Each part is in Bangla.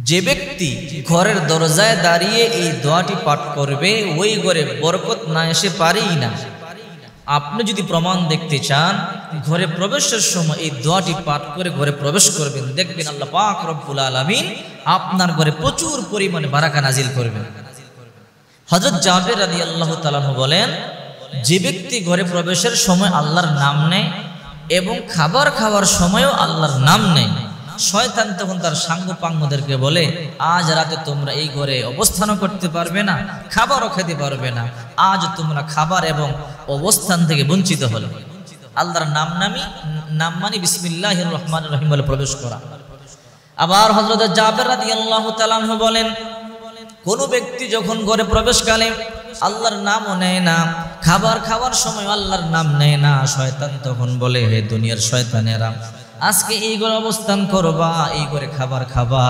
যে ব্যক্তি ঘরের দরজায় দাঁড়িয়ে এই দোয়াটি পাঠ করবে ওই ঘরে বরকত না এসে পারেই না। আপনি যদি প্রমাণ দেখতে চান, ঘরে প্রবেশের সময় এই দোয়াটি পাঠ করে ঘরে প্রবেশ করবেন, দেখবেন আল্লাহ পাক রব্বুল আলামিন আপনার ঘরে প্রচুর পরিমাণে বারাকা নাজিল করবেন। হযরত জাবের রাদিয়াল্লাহু তাআলা আনহু বলেন, যে ব্যক্তি ঘরে প্রবেশের সময় আল্লাহর নাম নেয় এবং খাবার খাওয়ার সময়ও আল্লাহর নাম নেয়, শয়তান তখন তার সাঙ্গপাঙ্গদেরকে বলে, আজ রাতে তোমরা এই ঘরে অবস্থানও করতে পারবে না, খাবারও খেতে পারবে না, আজ তোমরা খাবার এবং অবস্থান থেকে বঞ্চিত হলে। আল্লাহর নাম মানে বিসমিল্লাহির রহমানির রহিম বলে প্রবেশ করা। আবার হযরত জাবের রাদিয়াল্লাহু তাআলা আনহু বলেন, কোন ব্যক্তি যখন ঘরে প্রবেশকালে আল্লাহর নামও নেয় না, খাবার খাওয়ার সময় আল্লাহর নাম নেয় না, শয়তান তখন বলে, হে দুনিয়ার শয়তানেরা, আজকে এই ঘরে অবস্থান করবা, এই ঘরে খাবার খাবা,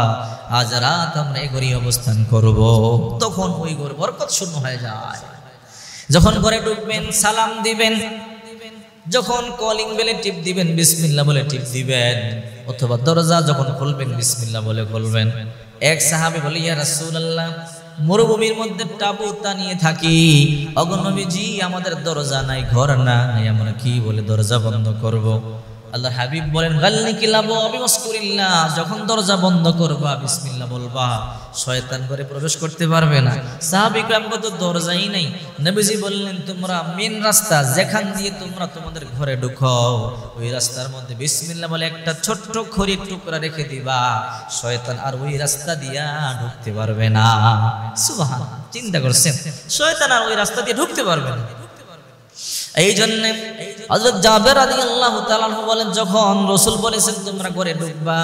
আজ রাত আমরা এই ঘরে অবস্থান করব। তখন ওই ঘর বরকত শূন্য হয়ে যায়। যখন ঘরে ঢুকবেন সালাম দিবেন, যখন কলিং বেলে টিপ দিবেন বিসমিল্লাহ বলে টিপ দিবেন, অথবা দরজা যখন খুলবেন বিসমিল্লাহ বলে খুলবেন। এক সাহাবী বলে, ইয়া রাসূলুল্লাহ, মরুভূমির মধ্যে তাঁবুটা নিয়ে থাকি, ওগো নবীজি আমাদের দরজা নাই, ঘর নাই, আমরা কি বলে দরজা বন্ধ করব? আল্লাহর হাবিব বলেন, গাল্লিকিল আবওয়াবি ওয়াসকুরিল্লাহ, যখন দরজা বন্ধ করবা বিসমিল্লাহ বলবা, শয়তান ঘরে প্রবেশ করতে পারবে না। সাহাবী کرام তো দরজাই নাই। নবীজি বললেন, তোমরা মেন রাস্তা যেখান দিয়ে তোমরা তোমাদের ঘরে ঢুকো, ওই রাস্তার মধ্যে বিসমিল্লাহ বলে একটা ছোট্ট খড়ির টুকরা রেখে দিবা, শয়তান আর ওই রাস্তা দিয়া ঢুকতে পারবে না। সুবহানাল্লাহ, চিন্তা করছেন, শয়তান আর ওই রাস্তা দিয়ে ঢুকতে পারবে না। এই জন্য হযরত জাবের রাদিয়াল্লাহু তাআলা আনহু বলেন, যখন রাসূল বলেছেন তোমরা ঘরে ঢুকবা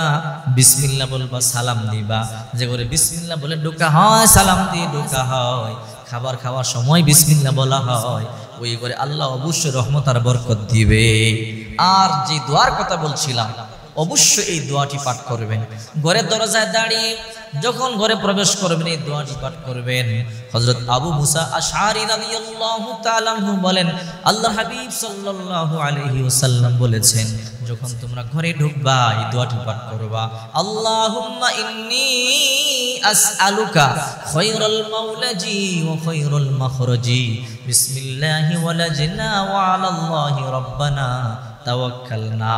বিসমিল্লাহ বলবা, সালাম দিবা, যে ঘরে বিসমিল্লাহ বলে ঢোকা হয়, সালাম দিয়ে ঢোকা হয়, খাবার খাওয়ার সময় বিসমিল্লাহ বলা হয়, ওই ঘরে আল্লাহ অবশ্যই রহমত আর বরকত দিবে। আর যে দোয়ার কথা বলছিলাম, অবশ্যই এই দোয়াটি পাঠ করবেন। ঘরের দরজায় দাঁড়িয়ে যখন ঘরে প্রবেশ করবেন এই দোয়াটি পাঠ করবেন। হযরত আবু মুসা আশআরী রাদিয়াল্লাহু তাআলা আনহু বলেন, আল্লাহর হাবিব সাল্লাল্লাহু আলাইহি ওয়াসাল্লাম বলেছেন, যখন তোমরা ঘরে ঢুকবা এই দোয়াটি পাঠ করবা, আল্লাহুম্মা ইন্নী আসআলুকা খায়রাল মাওলাজি ওয়া খায়রাল মাখরাজি, বিসমিল্লাহি ওয়ালাজনা ওয়া আলাল্লাহি রাব্বানা তাওয়াক্কালনা।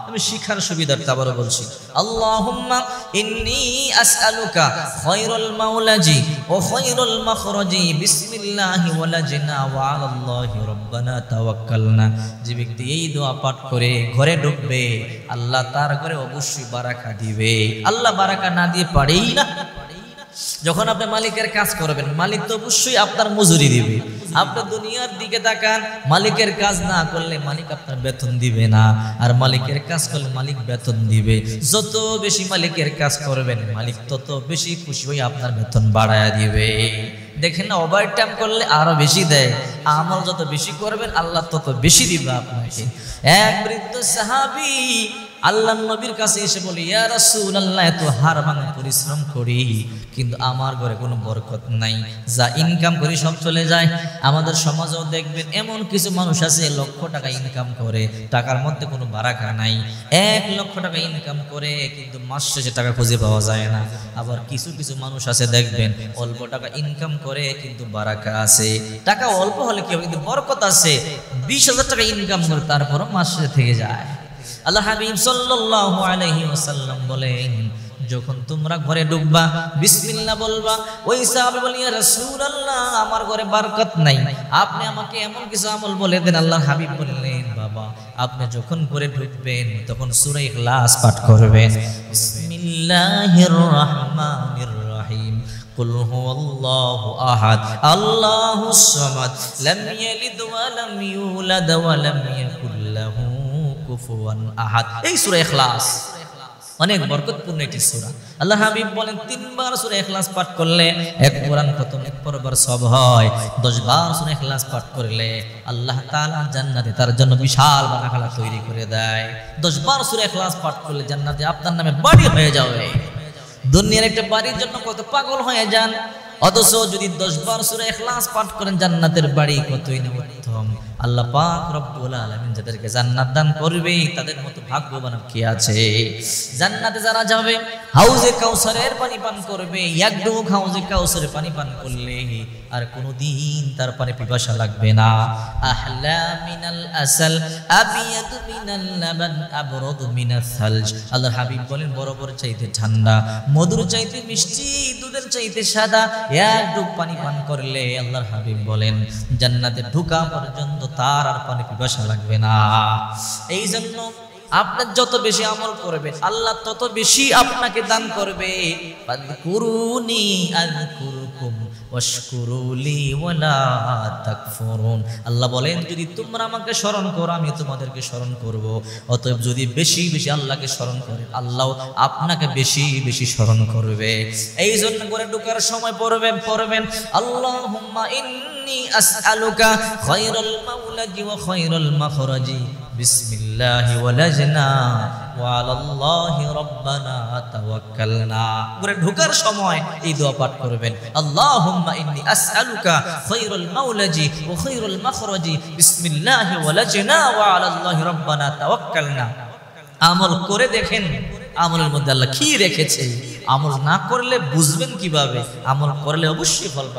আমি শিখার সুবিধার্থে আবারও বলছি, আল্লাহুম্মা ইন্নী আসআলুকা খায়রাল মাওলাজি ওয়া খায়রাল মাখরাজি, বিসমিল্লাহি ওয়ালাজনা ওয়া আলাল্লাহি রাব্বানা তাওয়াক্কালনা। যে ব্যক্তি এই দোয়া পাঠ করে ঘরে ঢুকবে, আল্লাহ তার ঘরে অবশ্যই বারাকা দিবে। আল্লাহ বারাকা না দিয়ে পারেই না। যখন আপনি মালিকের কাজ করবেন, মালিক তো অবশ্যই আপনার মজুরি দিবে। আপনি দুনিয়ার দিকে তাকান, মালিকের কাজ না করলে মালিক আপনার বেতন দিবে না, আর মালিকের কাজ করলে মালিক বেতন দিবে। যত বেশি মালিকের কাজ করবেন, মালিক তত বেশি খুশি হয়ে আপনার বেতন বাড়ায়া দিবে। দেখেন না, ওভার টাইম করলে আরো বেশি দেয়। আমল যত বেশি করবেন আল্লাহ তত বেশি দিবে আপনাকে। এক বৃদ্ধ সাহাবী আল্লাহর নবীর কাছে এসে বলে, ইয়া রাসূলুল্লাহ, এত হার ভাঙা পরিশ্রম করি কিন্তু আমার ঘরে কোনো বরকত নাই, যা ইনকাম করি সব চলে যায়। আমাদের সমাজেও দেখবেন এমন কিছু মানুষ আছে লক্ষ টাকা ইনকাম করে, টাকার মধ্যে কোনো বারাকা নাই। 1 লক্ষ টাকা ইনকাম করে কিন্তু মাস শেষে টাকা খুঁজে পাওয়া যায় না। আবার কিছু কিছু মানুষ আছে দেখবেন অল্প টাকা ইনকাম করে কিন্তু বারাকা আছে। টাকা অল্প হলে কি হবে, কিন্তু বরকত আছে। 20,000 টাকা ইনকাম করে তারপরও মাস শেষে থেকে যায়। আল্লাহ হাবিব সাল্লাল্লাহু আলাইহি ওয়াসাল্লাম বলেন, যখন তোমরা ঘরে ঢুকবা বিসমিল্লাহ বলবা। ওই সাহাবী বলে, ইয়া রাসূলুল্লাহ, আমার ঘরে বরকত নাই, আপনি আমাকে এমন কিছু আমল বলে দেন। আল্লাহর হাবিব বললেন, বাবা, আপনি যখন ঘরে ঢুকবেন তখন সূরা ইখলাস পাঠ করবেন। বিসমিল্লাহির রাহমানির রাহিম, কুল হুয়াল্লাহু আহাদ আল্লাহুস সামাদ লাম ইয়ালিদ ওয়া লাম ইউলাদ ওয়া লাম ইয়াকুল লাহু কুফুয়ান আহাদ। এই সূরা ইখলাস অনেক বরকতপূর্ণ একটি সূরা। আল্লাহ হাবিব বলেন, 3 বার সূরা ইখলাস পাঠ করলে 1 কোরআন খতম 1 পড়বার সওয়াব হয়। 10 বার সূরা ইখলাস পাঠ করলে আল্লাহ তাআলা জান্নাতে তার জন্য বিশাল বারাকা তৈরি করে দেয়। 10 বার সূরা ইখলাস পাঠ করলে জান্নাতে আপনার নামে বাড়ি হয়ে যাবে। দুনিয়ার একটা বাড়ির জন্য কত পাগল হয়ে যান, অথচ যদি 10 বার সূরা ইখলাস পাঠ করেন জান্নাতের বাড়ি কতই না উত্তম। আল্লাহ পাক রব্বুল আলামিন যাদেরকে জান্নাত দান করবে তাদের মতো ভাগ্যবান কে আছে? জান্নাতে যারা যাবে হাউজে কাউসারের পানি পান করবে, এক ডুব হাউজে কাউসারের পানি পান করলে আর কোনোদিন তার পানি পিপাসা লাগবে না। আহলা মিনাল আসাল আবিয়াদ মিনাল লাবান আবরাদ মিনাস সালজ। আল্লাহর হাবিব বলেন বরাবর চাইতে ঠান্ডা, মধুর চাইতে মিষ্টি, দুধের চাইতে সাদা এক ডুব পানি পান করলে আল্লাহর হাবিব বলেন জান্নাতে ঢোকা পর্যন্ত তার আর পানি পিপাসা লাগবে না। এই জন্য আপনার যত বেশি আমল করবে আল্লাহ তত বেশি আপনাকে দান করবে। ফাযকুরুনি আযকুরকুম ওয়াশকুরুলি ওয়ালা তাকফুরুন। আল্লাহ বলেন যদি তোমরা আমাকে স্মরণ করো আমি তোমাদেরকে স্মরণ করব। অতএব যদি বেশি বেশি আল্লাহকে স্মরণ করে আল্লাহ আপনাকে বেশি বেশি স্মরণ করবে। এই জন্য করে ঢোকার সময় পড়বেন আল্লাহুম্মা ইন্নী আসআলুকা খায়রাল মাওলাজি ওয়া খায়রাল মাখরাজি বিসমিল্লাহি ওয়ালাজনা ওয়া আলাল্লাহি রাব্বানা তাওয়াক্কালনা। করে ঢোকার সময় এই দোয়া পাঠ করবেন আল্লাহুম্মা ইন্নী আসআলুকা খায়রাল মাওলাজি ওয়া খায়রাল মাখরাজি বিসমিল্লাহি ওয়ালাজনা ওয়া আলাল্লাহি রাব্বানা তাওয়াক্কালনা। আমল করে দেখেন আমলের মধ্যে আল্লাহ কি রেখেছে। আমল না করলে বুঝবেন কিভাবে? আমল করলে অবশ্যই ফল পাবেন।